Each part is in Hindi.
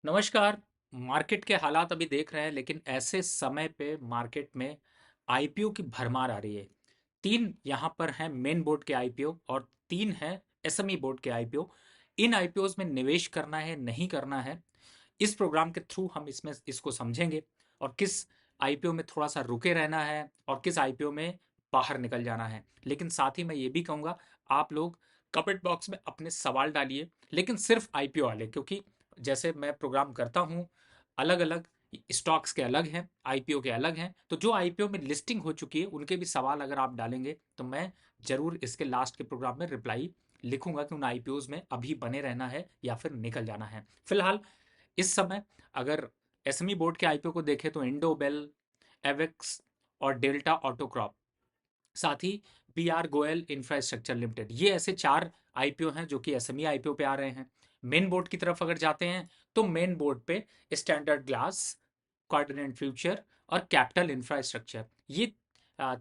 नमस्कार। मार्केट के हालात अभी देख रहे हैं, लेकिन ऐसे समय पे मार्केट में आईपीओ की भरमार आ रही है। 3 यहाँ पर हैं मेन बोर्ड के आईपीओ और 3 हैं एसएमई बोर्ड के आईपीओ। इन आईपीओज़ में निवेश करना है, नहीं करना है, इस प्रोग्राम के थ्रू हम इसमें इसको समझेंगे और किस आईपीओ में थोड़ा-सा रुके रहना है और किस आईपीओ में बाहर निकल जाना है। लेकिन साथ ही मैं ये भी कहूँगा, आप लोग कमेंट बॉक्स में अपने सवाल डालिए, लेकिन सिर्फ़ आईपीओ वाले, क्योंकि जैसे मैं प्रोग्राम करता हूँ, अलग-अलग स्टॉक्स के अलग हैं, आईपीओ के अलग हैं, तो जो आईपीओ में लिस्टिंग हो चुकी है, उनके भी सवाल अगर आप डालेंगे, तो मैं ज़रूर इसके लास्ट के प्रोग्राम में रिप्लाई लिखूँगा कि उन आईपीओज़ में अभी बने रहना है या फिर निकल जाना है। फिलहाल इस समय अगर एसएमई बोर्ड के आईपीओ को देखें तो इंडोबेल, एवेक्स और डेल्टा ऑटोक्रॉप, साथ ही B R Goyal infrastructure limited, ये ऐसे 4 आईपीओ हैं जो कि एसएमई आईपीओ पे आ रहे हैं। मेन बोर्ड की तरफ अगर जाते हैं तो मेन बोर्ड पे स्टैंडर्ड ग्लास, कॉर्डिनेंट फ्यूचर और कैपिटल इंफ्रास्ट्रक्चर, ये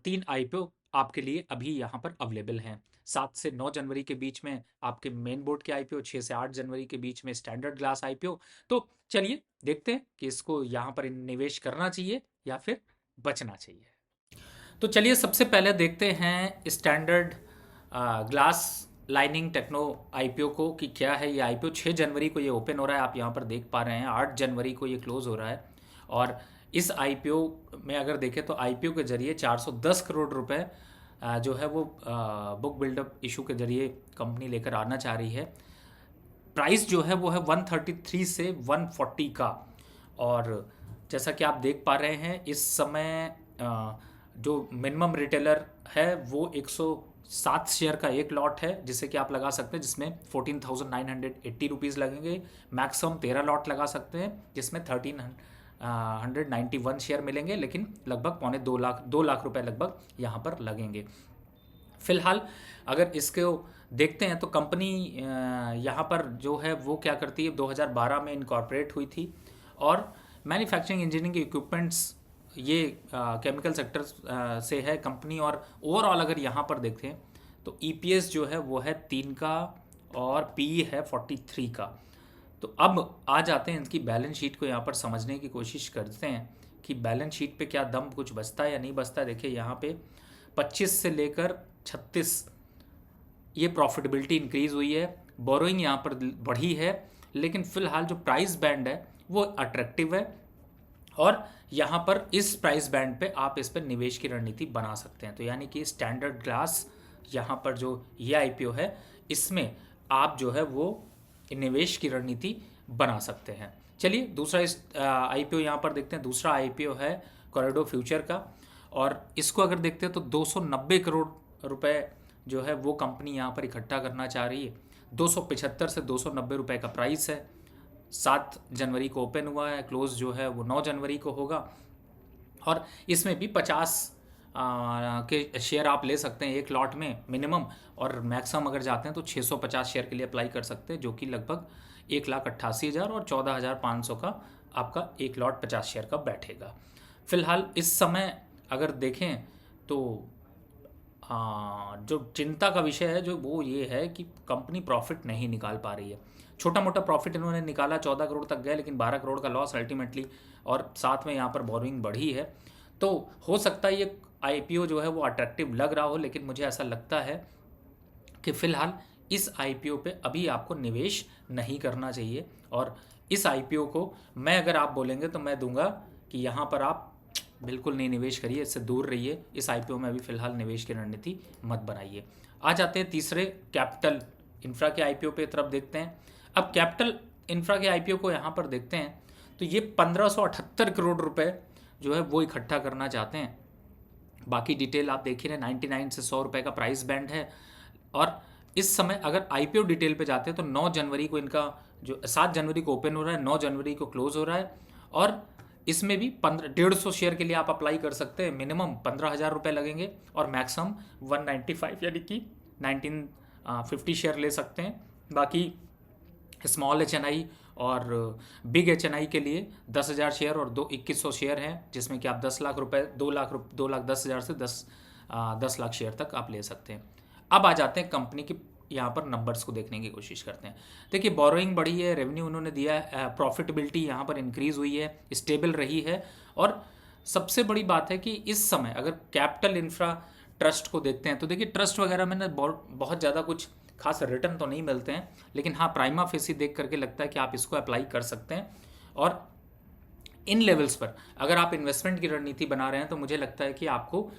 3 आईपीओ आपके लिए अभी यहाँ पर अवेलेबल हैं। 7 से 9 जनवरी के बीच में आपके मेन बोर्ड के आईपीओ, 6 से 8 जनवरी के बीच में स्टैंडर्ड ग्लास आईपीओ। तो चलिए देखते हैं कि इसको यहाँ पर निवेश करना चाहिए या फिर बचना चाहिए। तो चलिए सबसे पहले देखते हैं standard glass lining techno IPO को कि क्या है ये आईपीओ। 6 जनवरी को ये ओपन हो रहा है, आप यहाँ पर देख पा रहे हैं। 8 जनवरी को ये क्लोज हो रहा है और इस आईपीओ में अगर देखें तो आईपीओ के जरिए 410 करोड़ रुपए जो है वो बुक बिल्डअप इशू के जरिए कंपनी लेकर आना चाह रही है। प्राइस जो है वो है 133 से 140 का। और जैसा कि आप देख पा रहे हैं इस समय जो मिनिमम रिटेलर है वो 107 शेयर का एक लॉट है जिसे कि आप लगा सकते हैं, जिसमें 14,980 रुपीज़ लगेंगे। मैक्सिमम 13 लॉट लगा सकते हैं जिसमें 1391 शेयर मिलेंगे, लेकिन लगभग पौने 2 लाख रुपए लगभग यहाँ पर लगेंगे। फिलहाल अगर इसको देखते हैं तो कंपनी यहाँ पर जो है वो क्या करती है, 2012 में इनकॉर्पोरेट हुई थी और मैन्युफैक्चरिंग इंजीनियरिंग इक्विपमेंट्स ये केमिकल सेक्टर से है कंपनी। और ओवरऑल अगर यहाँ पर देखें तो ईपीएस जो है वो है 3 का और पीई है 43 का। तो अब आ जाते हैं इनकी बैलेंस शीट को यहाँ पर समझने की कोशिश करते हैं कि बैलेंस शीट पे क्या दम कुछ बचता है या नहीं बचता है। देखिए यहाँ पे 25 से लेकर 36 ये प्रॉफिटेबिलिटी इंक्रीज हुई है, बोरोइंग यहाँ पर बढ़ी है, लेकिन फिलहाल जो प्राइस बैंड है वो अट्रैक्टिव है और यहाँ पर इस प्राइस बैंड पे आप इस पर निवेश की रणनीति बना सकते हैं। तो यानी कि स्टैंडर्ड ग्लास यहाँ पर जो ये आईपीओ है इसमें आप जो है वो निवेश की रणनीति बना सकते हैं। चलिए दूसरा इस आईपीओ यहाँ पर देखते हैं। दूसरा आईपीओ है कॉरिडोर फ्यूचर का और इसको अगर देखते हैं तो 290 करोड़ रुपए जो है वो कंपनी यहाँ पर इकट्ठा करना चाह रही है। 275 से 290 रुपए का प्राइस है। 7 जनवरी को ओपन हुआ है, क्लोज जो है वो 9 जनवरी को होगा और इसमें भी 50 के शेयर आप ले सकते हैं एक लॉट में मिनिमम, और मैक्सिमम अगर जाते हैं तो 650 शेयर के लिए अप्लाई कर सकते हैं, जो कि लगभग 1,88,000 और 14,500 का आपका एक लॉट 50 शेयर का बैठेगा। फिलहाल इस समय अगर देखें तो जो चिंता का विषय है जो वो ये है कि कंपनी प्रॉफिट नहीं निकाल पा रही है। छोटा मोटा प्रॉफिट इन्होंने निकाला, 14 करोड़ तक गए, लेकिन 12 करोड़ का लॉस अल्टीमेटली, और साथ में यहाँ पर बोरोइंग बढ़ी है। तो हो सकता है ये आईपीओ जो है वो अट्रैक्टिव लग रहा हो, लेकिन मुझे ऐसा लगता है कि फ़िलहाल इस आईपीओ पे अभी आपको निवेश नहीं करना चाहिए। और इस आईपीओ को मैं अगर आप बोलेंगे तो मैं दूंगा कि यहाँ पर आप बिल्कुल नहीं निवेश करिए, इससे दूर रहिए। इस आईपीओ में अभी फ़िलहाल निवेश की रणनीति मत बनाइए। आ जाते हैं तीसरे कैपिटल इंफ्रा के आईपीओ पे तरफ देखते हैं। अब कैपिटल इंफ्रा के आईपीओ को यहाँ पर देखते हैं तो ये 1578 करोड़ रुपए जो है वो इकट्ठा करना चाहते हैं। बाकी डिटेल आप देखिए ना, 99 से 100 रुपए का प्राइस बैंड है। और इस समय अगर आईपीओ डिटेल पे जाते हैं तो 9 जनवरी को इनका जो 7 जनवरी को ओपन हो रहा है, 9 जनवरी को क्लोज हो रहा है और इसमें भी 1,500 शेयर के लिए आप अप्लाई कर सकते हैं। मिनिमम 15,000 रुपये लगेंगे और मैक्सिमम 195 यानी कि 1950 शेयर ले सकते हैं। बाकी स्मॉल एच और बिग एच के लिए 10,000 शेयर और 2,2100 शेयर हैं, जिसमें कि आप 10 लाख रुपए, 2 लाख 10,000 से 10 लाख शेयर तक आप ले सकते हैं। अब आ जाते हैं कंपनी की यहाँ पर नंबर्स को देखने की कोशिश करते हैं। देखिए बोरोइंग बढ़ी है, रेवेन्यू उन्होंने दिया है, प्रॉफिटेबिलिटी यहाँ पर इंक्रीज हुई है, स्टेबल रही है। और सबसे बड़ी बात है कि इस समय अगर कैपिटल इंफ्रा ट्रस्ट को देखते हैं तो देखिए ट्रस्ट वगैरह में ना बहुत ज़्यादा कुछ खास रिटर्न तो नहीं मिलते हैं, लेकिन हाँ प्राइमा फेसी देख करके लगता है कि आप इसको अप्लाई कर सकते हैं। और इन लेवल्स पर अगर आप इन्वेस्टमेंट की रणनीति बना रहे हैं तो मुझे लगता है कि आपको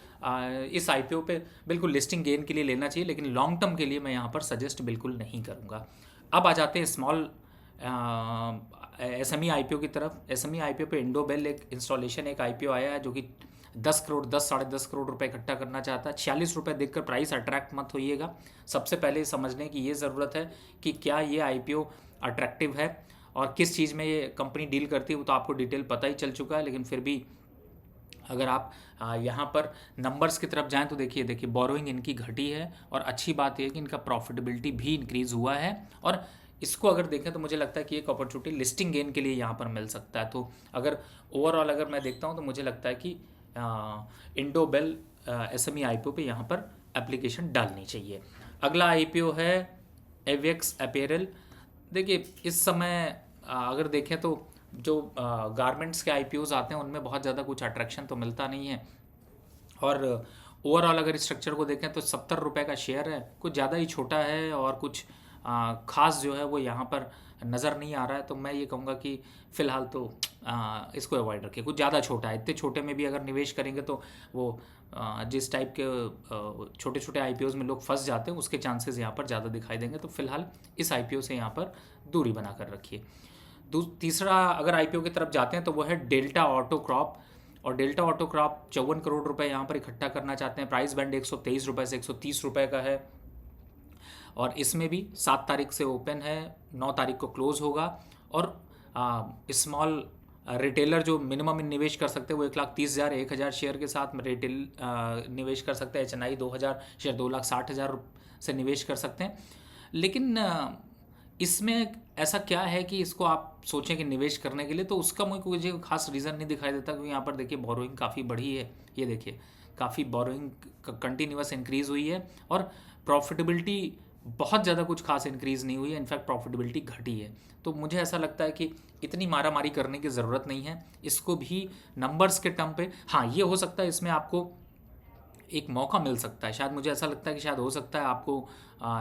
इस आईपीओ पे बिल्कुल लिस्टिंग गेन के लिए लेना चाहिए, लेकिन लॉन्ग टर्म के लिए मैं यहाँ पर सजेस्ट बिल्कुल नहीं करूँगा। अब आ जाते हैं स्मॉल एसएमई आईपीओ की तरफ। एसएमई आईपीओ पे इंडोबेल एक इंस्टॉलेशन एक आईपीओ आया है जो कि 10 साढ़े 10 करोड़ रुपए इकट्ठा करना चाहता है। 46 रुपये देखकर प्राइस अट्रैक्ट मत होइएगा। सबसे पहले समझने की ये ज़रूरत है कि क्या ये आईपीओ अट्रैक्टिव है और किस चीज़ में ये कंपनी डील करती है, वो तो आपको डिटेल पता ही चल चुका है। लेकिन फिर भी अगर आप यहाँ पर नंबर्स की तरफ जाएं तो देखिए बोरोइंग इनकी घटी है, और अच्छी बात यह है कि इनका प्रॉफिटेबिलिटी भी इंक्रीज़ हुआ है। और इसको अगर देखें तो मुझे लगता है कि एक अपॉर्चुनिटी लिस्टिंग गेन के लिए यहाँ पर मिल सकता है। तो अगर ओवरऑल अगर मैं देखता हूँ तो मुझे लगता है कि इंडोबेल एसएमई आईपीओ पे यहाँ पर एप्लीकेशन डालनी चाहिए। अगला आईपीओ है एवेक्स अपैरल। देखिए इस समय अगर देखें तो जो गारमेंट्स के आईपीओज आते हैं उनमें बहुत ज़्यादा कुछ अट्रैक्शन तो मिलता नहीं है। और ओवरऑल अगर स्ट्रक्चर को देखें तो 70 रुपये का शेयर है, कुछ ज़्यादा ही छोटा है और कुछ खास जो है वो यहाँ पर नज़र नहीं आ रहा है। तो मैं ये कहूँगा कि फ़िलहाल तो इसको अवॉइड रखें, कुछ ज़्यादा छोटा है। इतने छोटे में भी अगर निवेश करेंगे तो वो जिस टाइप के छोटे छोटे आईपीओज में लोग फंस जाते हैं उसके चांसेस यहाँ पर ज़्यादा दिखाई देंगे। तो फिलहाल इस आईपीओ से यहाँ पर दूरी बना कर रखिए। तीसरा अगर आईपीओ की तरफ जाते हैं तो वो है डेल्टा ऑटो क्रॉप। और डेल्टा ऑटो क्रॉप 54 करोड़ रुपए यहाँ पर इकट्ठा करना चाहते हैं। प्राइस बैंड 123 रुपये से 130 रुपये का है, और इसमें भी 7 तारीख से ओपन है, 9 तारीख को क्लोज होगा। और स्मॉल रिटेलर जो मिनिमम निवेश कर सकते हैं वो 1,30,000 1,000 शेयर के साथ में रिटेल निवेश कर सकते हैं। एचएनआई 2,000 शेयर 2,60,000 से निवेश कर सकते हैं। लेकिन इसमें ऐसा क्या है कि इसको आप सोचें कि निवेश करने के लिए, तो उसका मुझे खास रीज़न नहीं दिखाई देता। क्योंकि यहाँ पर देखिए बोरोइंग काफ़ी बढ़ी है, ये देखिए काफ़ी बोरोइंग कंटिन्यूस इंक्रीज़ हुई है, और प्रॉफिटेबिलिटी बहुत ज़्यादा कुछ खास इंक्रीज़ नहीं हुई है, इनफैक्ट प्रॉफिटेबिलिटी घटी है। तो मुझे ऐसा लगता है कि इतनी मारामारी करने की ज़रूरत नहीं है। इसको भी नंबर्स के टर्म पे, हाँ ये हो सकता है इसमें आपको एक मौका मिल सकता है, शायद मुझे ऐसा लगता है कि शायद हो सकता है आपको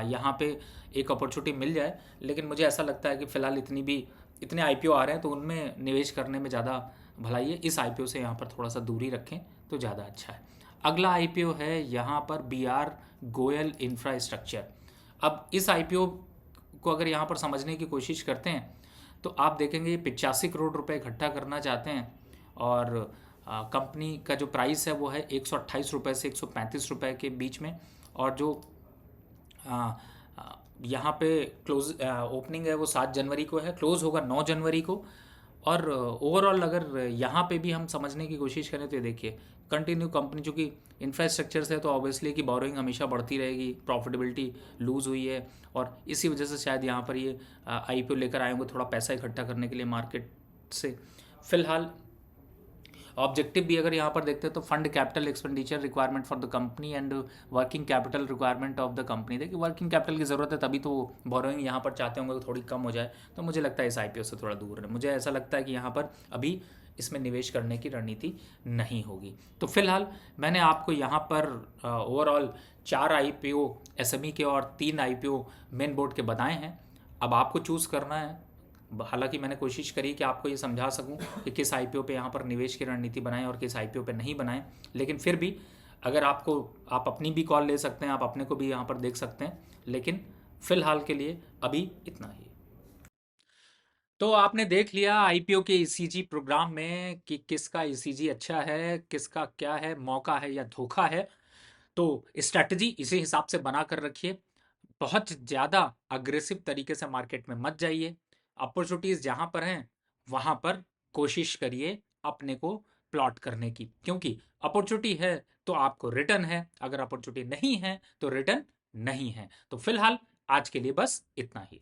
यहाँ पे एक अपॉर्चुनिटी मिल जाए। लेकिन मुझे ऐसा लगता है कि फ़िलहाल इतने आईपीओ आ रहे हैं तो उनमें निवेश करने में ज़्यादा भलाई है। इस आईपीओ से यहाँ पर थोड़ा सा दूरी रखें तो ज़्यादा अच्छा है। अगला आईपीओ है यहाँ पर बीआर गोयल इंफ्रास्ट्रक्चर। अब इस आईपीओ को अगर यहाँ पर समझने की कोशिश करते हैं तो आप देखेंगे 85 करोड़ रुपए इकट्ठा करना चाहते हैं, और कंपनी का जो प्राइस है वो है 128 रुपये से 135 रुपये के बीच में। और जो यहाँ पे क्लोज ओपनिंग है वो 7 जनवरी को है, क्लोज होगा 9 जनवरी को। और ओवरऑल अगर यहाँ पे भी हम समझने की कोशिश करें तो ये देखिए कंटिन्यू कंपनी चूँकि इंफ्रास्ट्रक्चर से, तो ऑब्वियसली कि बोरोइंग हमेशा बढ़ती रहेगी, प्रॉफिटेबिलिटी लूज़ हुई है, और इसी वजह से शायद यहाँ पर ये आईपीओ लेकर आए होंगे थोड़ा पैसा इकट्ठा करने के लिए मार्केट से। फिलहाल ऑब्जेक्टिव भी अगर यहाँ पर देखते हैं तो fund capital expenditure requirement for the company and working capital requirement of the company. देखिए वर्किंग कैपिटल की ज़रूरत है तभी तो बोरोइंग यहाँ पर चाहते होंगे कि थोड़ी कम हो जाए। तो मुझे लगता है इस आईपीओ से थोड़ा दूर है। मुझे ऐसा लगता है कि यहाँ पर अभी इसमें निवेश करने की रणनीति नहीं होगी। तो फिलहाल मैंने आपको यहाँ पर ओवरऑल 4 आईपीओ एसएमई के और 3 आईपीओ मेन बोर्ड के बताए हैं। अब आपको चूज़ करना है। हालांकि मैंने कोशिश करी कि आपको ये समझा सकूं कि किस आईपीओ पे यहाँ पर निवेश की रणनीति बनाएं और किस आईपीओ पे नहीं बनाएं। लेकिन फिर भी अगर आप अपनी भी कॉल ले सकते हैं, आप अपने को भी यहाँ पर देख सकते हैं। लेकिन फिलहाल के लिए अभी इतना ही। तो आपने देख लिया आईपीओ के ईसीजी प्रोग्राम में कि किसका ईसीजी अच्छा है, किसका क्या है, मौका है या धोखा है। तो स्ट्रैटेजी इसी हिसाब से बना कर रखिए। बहुत ज़्यादा अग्रेसिव तरीके से मार्केट में मत जाइए। अपॉर्चुनिटीज़ जहाँ पर हैं वहाँ पर कोशिश करिए अपने को प्लॉट करने की, क्योंकि अपॉर्चुनिटी है तो आपको रिटर्न है, अगर अपॉर्चुनिटी नहीं है तो रिटर्न नहीं है। तो फिलहाल आज के लिए बस इतना ही।